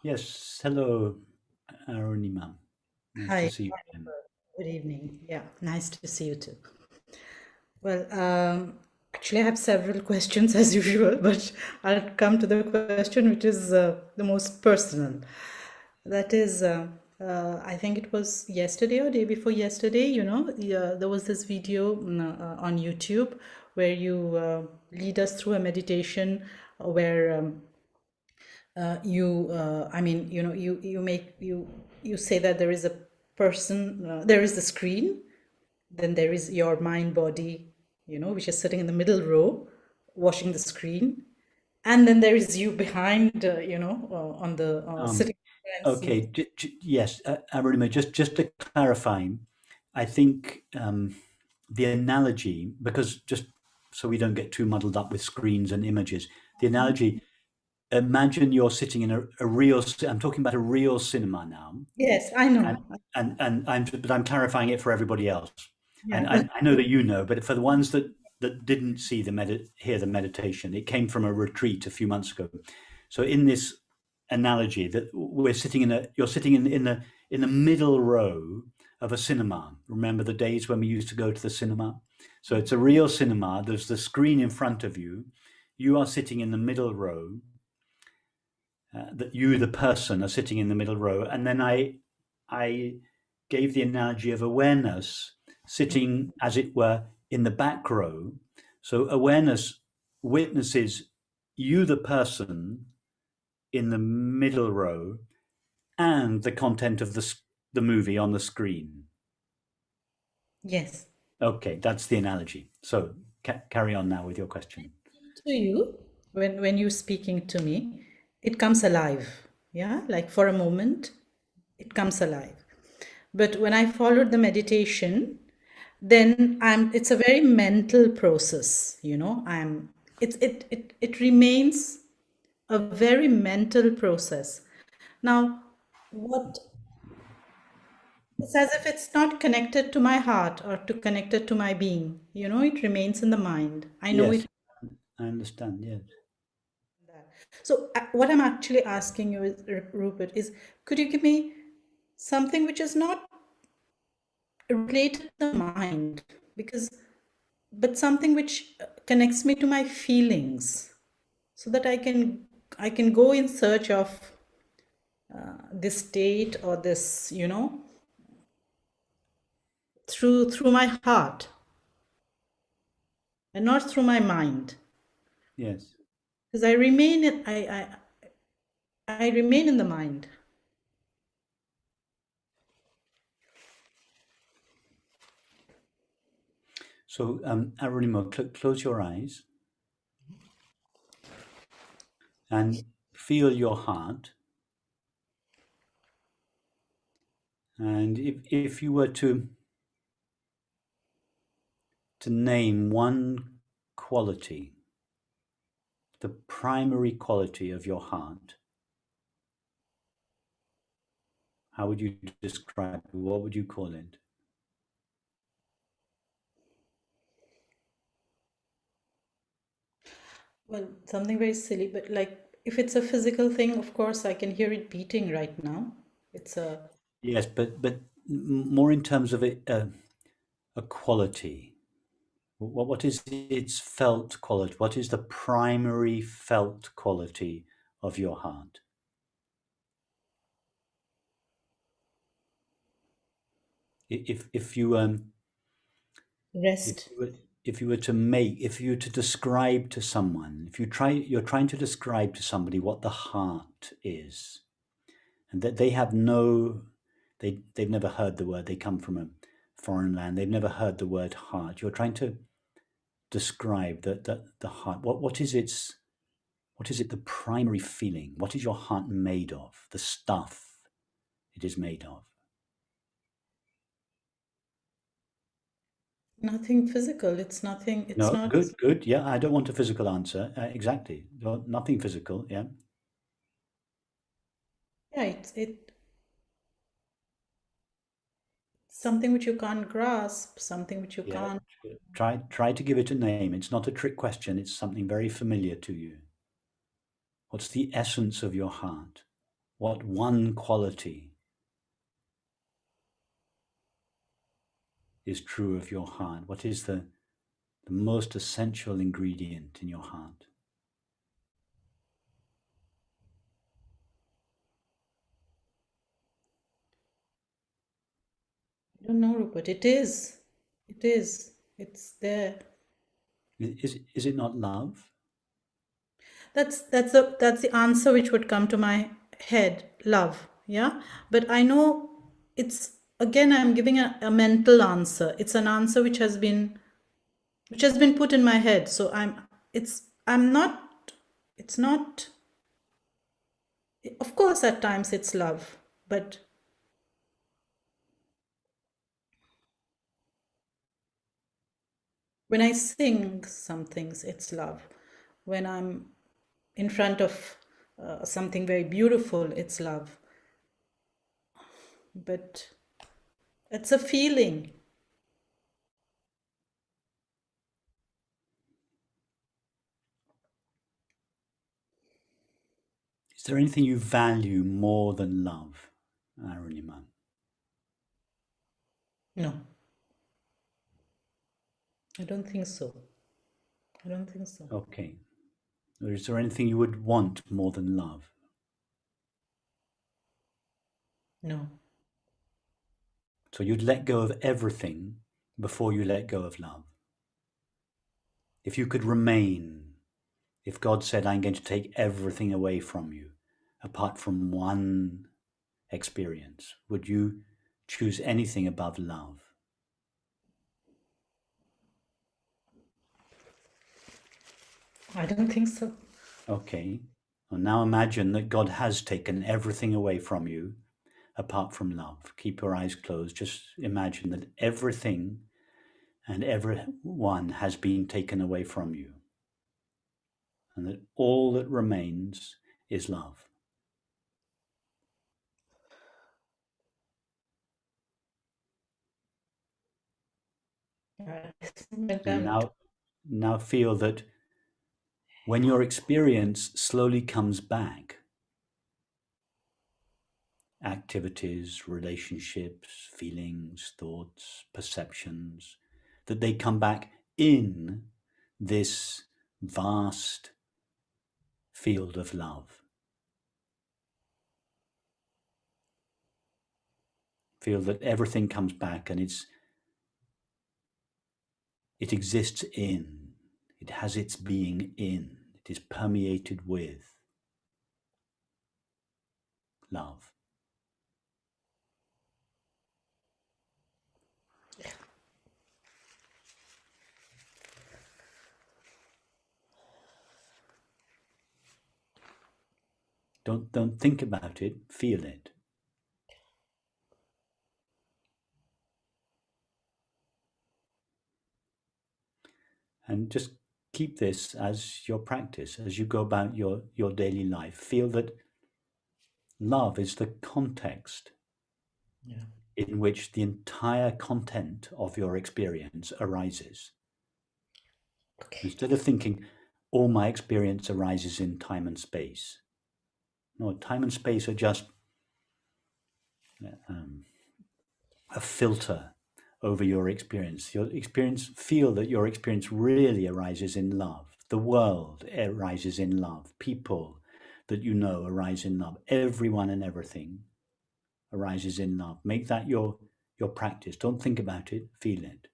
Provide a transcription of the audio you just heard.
Yes, hello, Arunima. Nice to Hi, see you again. good evening. Yeah, nice to see you too. Well, actually, I have several questions as usual, but I'll come to the question which is the most personal. That is, I think it was yesterday or day before yesterday, there was this video on YouTube where you lead us through a meditation where I mean, you say that there is a person, there is the screen, then there is your mind body, which is sitting in the middle row watching the screen, and then there is you behind, on the Um, sitting and seeing. okay, yes, Arunima, just to clarify, I think the analogy, because just so we don't get too muddled up with screens and images, the analogy, imagine you're sitting in a real, I'm talking about a real cinema now, Yes, I and know. but I'm clarifying it for everybody else. And Yeah. I know that you know, but for the ones that didn't see hear the meditation, it came from a retreat a few months ago. So in this analogy, that you're sitting in the middle row of a cinema. Remember the days when we used to go to the cinema? So it's a real cinema. There's the screen in front of you. You are sitting in the middle row. That you, the person, are sitting in the middle row, and then I gave the analogy of awareness sitting, as it were, in the back row. So awareness witnesses you, the person, in the middle row, and the content of the movie on the screen. Yes. Okay, that's the analogy. So carry on now with your question. To you, when you're speaking to me, it comes alive. Yeah, like for a moment, it comes alive. But when I followed the meditation, then it's a very mental process, it remains a very mental process. Now, what it's as if it's not connected to my heart or to connected to my being, it remains in the mind. I know it. Yes, I understand. Yes. So, what I'm actually asking you is, Rupert, is could you give me something which is not related to the mind? Because but something which connects me to my feelings so that I can go in search of this state or this, through my heart and not through my mind, Yes. because I remain in the mind. So, Arunimo, close your eyes and feel your heart. And if you were to name one quality, the primary quality of your heart, how would you describe it? What would you call it? Well, something very silly, but like if it's a physical thing, of course I can hear it beating right now. It's a Yes, but more in terms of a quality. What is its felt quality? What is the primary felt quality of your heart? If you if rest. you were if you were to describe to someone, you're trying to describe to somebody what the heart is, and that they have no, they've never heard the word. They come from a foreign land. They've never heard the word heart. You're trying to describe the heart. What is it? The primary feeling. What is your heart made of? The stuff it is made of. Nothing physical. It's nothing. It's No, not. good. Yeah, I don't want a physical answer. Exactly. No, nothing physical. Yeah. Yeah, it's something which you can't grasp. Something which you Yeah. can't. Try to give it a name. It's not a trick question. It's something very familiar to you. What's the essence of your heart? What one quality is true of your heart? What is the most essential ingredient in your heart? I don't know, Rupert. It is. It is. It's there. Is it not love? That's the answer which would come to my head. Love. Yeah. But I know it's again I'm giving a mental answer. It's an answer which has been put in my head. So I'm not it's not of course at times it's love, but when I sing some things, it's love. When I'm in front of something very beautiful, it's love. But it's a feeling. Is there anything you value more than love, Arunima? No, I don't think so. I don't think so. Okay. Or is there anything you would want more than love? No. So you'd let go of everything before you let go of love. If you could remain, if God said, I'm going to take everything away from you, apart from one experience, would you choose anything above love? I don't think so. Okay. Well, now imagine that God has taken everything away from you apart from love. Keep your eyes closed. Just imagine that everything and everyone has been taken away from you, and that all that remains is love. And now feel that when your experience slowly comes back, activities, relationships, feelings, thoughts, perceptions, that they come back in this vast field of love. Feel that everything comes back and it exists in, it has its being in, it is permeated with love. Don't think about it, feel it. And just keep this as your practice, as you go about your daily life. Feel that love is the context in which the entire content of your experience arises. Okay. Instead of thinking, all my experience arises in time and space. No, time and space are just a filter over your experience. Your experience, feel that your experience really arises in love. The world arises in love. People that you know arise in love. Everyone and everything arises in love. Make that your practice. Don't think about it, feel it.